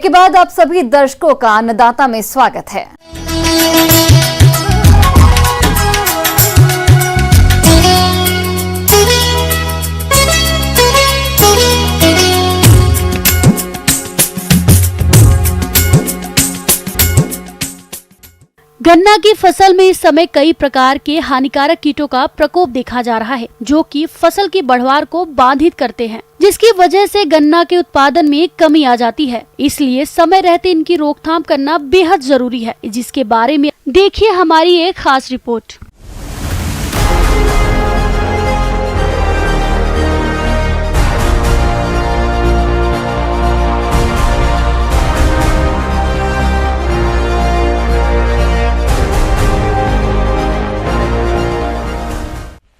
के बाद आप सभी दर्शकों का अन्नदाता में स्वागत है। गन्ना की फसल में इस समय कई प्रकार के हानिकारक कीटों का प्रकोप देखा जा रहा है, जो कि फसल की बढ़वार को बाधित करते हैं, जिसकी वजह से गन्ना के उत्पादन में कमी आ जाती है। इसलिए समय रहते इनकी रोकथाम करना बेहद जरूरी है, जिसके बारे में देखिए हमारी एक खास रिपोर्ट।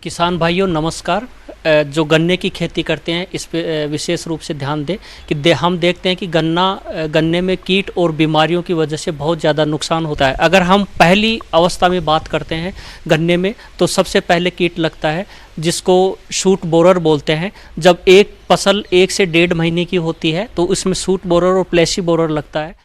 किसान भाइयों नमस्कार। जो गन्ने की खेती करते हैं इस पे विशेष रूप से ध्यान दें कि हम देखते हैं कि गन्ने में कीट और बीमारियों की वजह से बहुत ज़्यादा नुकसान होता है। अगर हम पहली अवस्था में बात करते हैं गन्ने में, तो सबसे पहले कीट लगता है जिसको शूट बोरर बोलते हैं। जब एक फसल 1 से 1.5 महीने की होती है तो उसमें शूट बोरर और प्लेसी बोरर लगता है।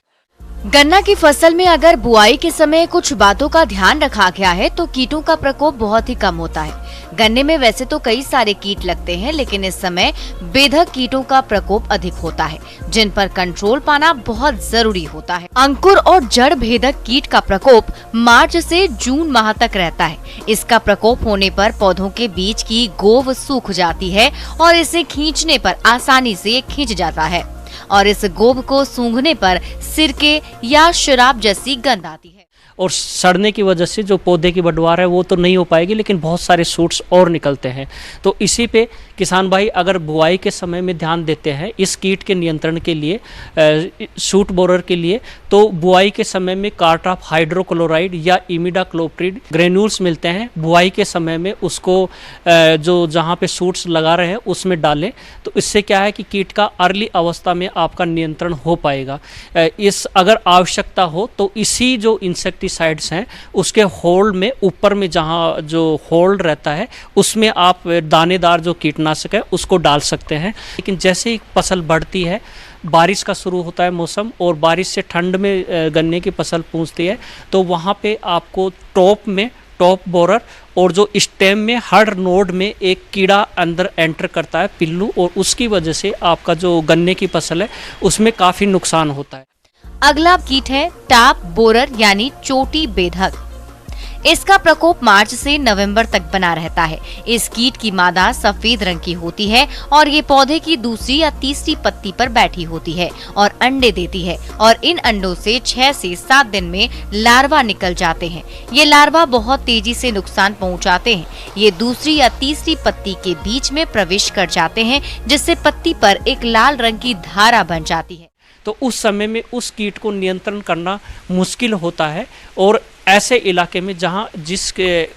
गन्ना की फसल में अगर बुआई के समय कुछ बातों का ध्यान रखा गया है तो कीटों का प्रकोप बहुत ही कम होता है। गन्ने में वैसे तो कई सारे कीट लगते हैं, लेकिन इस समय बेधक कीटों का प्रकोप अधिक होता है, जिन पर कंट्रोल पाना बहुत जरूरी होता है। अंकुर और जड़ भेदक कीट का प्रकोप मार्च से जून माह तक रहता है। इसका प्रकोप होने पर पौधों के बीच की गोव सूख जाती है और इसे खींचने पर आसानी से खींच जाता है और इस गोब को सूंघने पर सिरके या शराब जैसी गंध आती है। और सड़ने की वजह से जो पौधे की बढ़वार है वो तो नहीं हो पाएगी, लेकिन बहुत सारे शूट्स और निकलते हैं। तो इसी पे किसान भाई अगर बुआई के समय में ध्यान देते हैं इस कीट के नियंत्रण के लिए, शूट बोरर के लिए, तो बुआई के समय में कार्टाप हाइड्रोक्लोराइड या इमिडाक्लोप्रिड ग्रेन्यूल्स मिलते हैं। बुआई के समय में उसको जो जहाँ पे शूट्स लगा रहे हैं उसमें डालें, तो इससे क्या है कि कीट का अर्ली अवस्था में आपका नियंत्रण हो पाएगा। इस अगर आवश्यकता हो तो इसी जो इंसेक्टिसाइड्स हैं उसके होल्ड में, ऊपर में जहाँ जो होल्ड रहता है उसमें आप दानेदार जो कीटनाशक है उसको डाल सकते हैं। लेकिन जैसे ही फसल बढ़ती है, बारिश का शुरू होता है मौसम और बारिश से ठंड में गन्ने की फसल पहुँचती है, तो वहाँ पे आपको टॉप बोरर और जो स्टेम में हर नोड में एक कीड़ा अंदर एंटर करता है, पिल्लू, और उसकी वजह से आपका जो गन्ने की फसल है उसमें काफ़ी नुकसान होता है। अगला कीट है टाप बोरर यानी चोटी बेधक। इसका प्रकोप मार्च से नवंबर तक बना रहता है। इस कीट की मादा सफेद रंग की होती है और ये पौधे की दूसरी या तीसरी पत्ती पर बैठी होती है और अंडे देती है, और इन अंडों से 6 से 7 दिन में लार्वा निकल जाते हैं। ये लार्वा बहुत तेजी से नुकसान पहुंचाते हैं। ये दूसरी या तीसरी पत्ती के बीच में प्रवेश कर जाते हैं, जिससे पत्ती पर एक लाल रंग की धारा बन जाती है। तो उस समय में उस कीट को नियंत्रण करना मुश्किल होता है, और ऐसे इलाके में जहाँ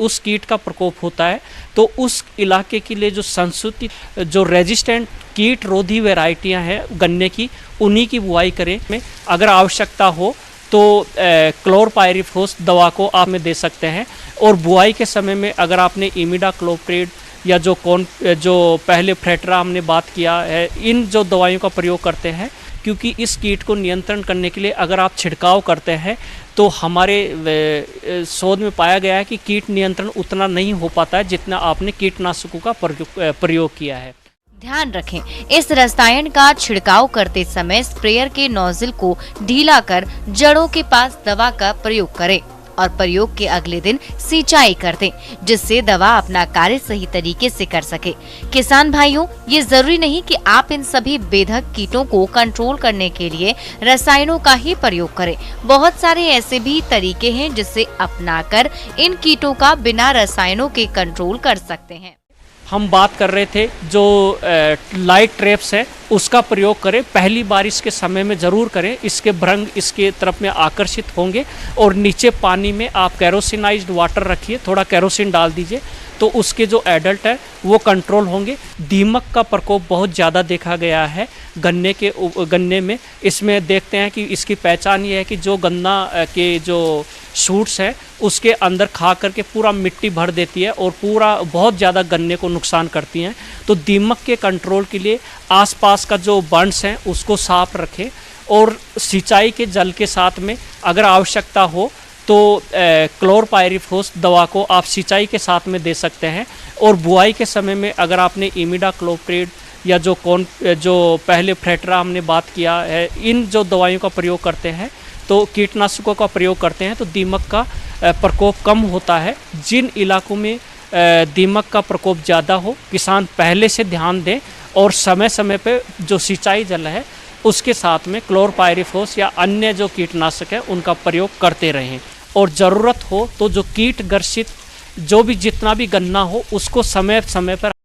उस कीट का प्रकोप होता है तो उस इलाके के लिए जो संशोधित जो रेजिस्टेंट कीट रोधी वैरायटियाँ हैं गन्ने की, उन्हीं की बुआई करें। में अगर आवश्यकता हो तो क्लोरपायरिफॉस दवा को आप में दे सकते हैं। और बुआई के समय में अगर आपने इमिडाक्लोप्रिड या जो पहले फ्रेटरा हमने बात किया है, इन जो दवाइयों का प्रयोग करते हैं, क्योंकि इस कीट को नियंत्रण करने के लिए अगर आप छिड़काव करते हैं तो हमारे शोध में पाया गया है कि कीट नियंत्रण उतना नहीं हो पाता है जितना आपने कीटनाशकों का प्रयोग किया है। ध्यान रखें, इस रसायन का छिड़काव करते समय स्प्रेयर के नोजल को ढीला कर जड़ों के पास दवा का प्रयोग करें और प्रयोग के अगले दिन सिंचाई कर दें, जिससे दवा अपना कार्य सही तरीके से कर सके। किसान भाइयों, ये जरूरी नहीं कि आप इन सभी बेधक कीटों को कंट्रोल करने के लिए रसायनों का ही प्रयोग करें। बहुत सारे ऐसे भी तरीके हैं जिससे अपनाकर इन कीटों का बिना रसायनों के कंट्रोल कर सकते हैं। हम बात कर रहे थे जो लाइट ट्रैप्स है उसका प्रयोग करें, पहली बारिश के समय में ज़रूर करें। इसके भ्रंग इसके तरफ में आकर्षित होंगे, और नीचे पानी में आप कैरोसिनाइज्ड वाटर रखिए, थोड़ा कैरोसिन डाल दीजिए, तो उसके जो एडल्ट है वो कंट्रोल होंगे। दीमक का प्रकोप बहुत ज़्यादा देखा गया है गन्ने में। इसमें देखते हैं कि इसकी पहचान ये है कि जो गन्ना के जो शूट्स हैं उसके अंदर खा करके पूरा मिट्टी भर देती है और पूरा बहुत ज़्यादा गन्ने को नुकसान करती हैं। तो दीमक के कंट्रोल के लिए आसपास का जो बंड्स हैं उसको साफ रखें और सिंचाई के जल के साथ में अगर आवश्यकता हो तो क्लोरपायरिफॉस दवा को आप सिंचाई के साथ में दे सकते हैं। और बुआई के समय में अगर आपने इमिडाक्लोप्रिड या जो पहले फ्रेटरा हमने बात किया है, इन जो दवाइयों का प्रयोग करते हैं तो कीटनाशकों का प्रयोग करते हैं तो दीमक का प्रकोप कम होता है। जिन इलाकों में दीमक का प्रकोप ज़्यादा हो, किसान पहले से ध्यान दें और समय समय पे जो सिंचाई जल है उसके साथ में क्लोरपायरिफॉस या अन्य जो कीटनाशक है उनका प्रयोग करते रहें। और ज़रूरत हो तो जो कीट ग्रसित जो भी जितना भी गन्ना हो उसको समय समय पर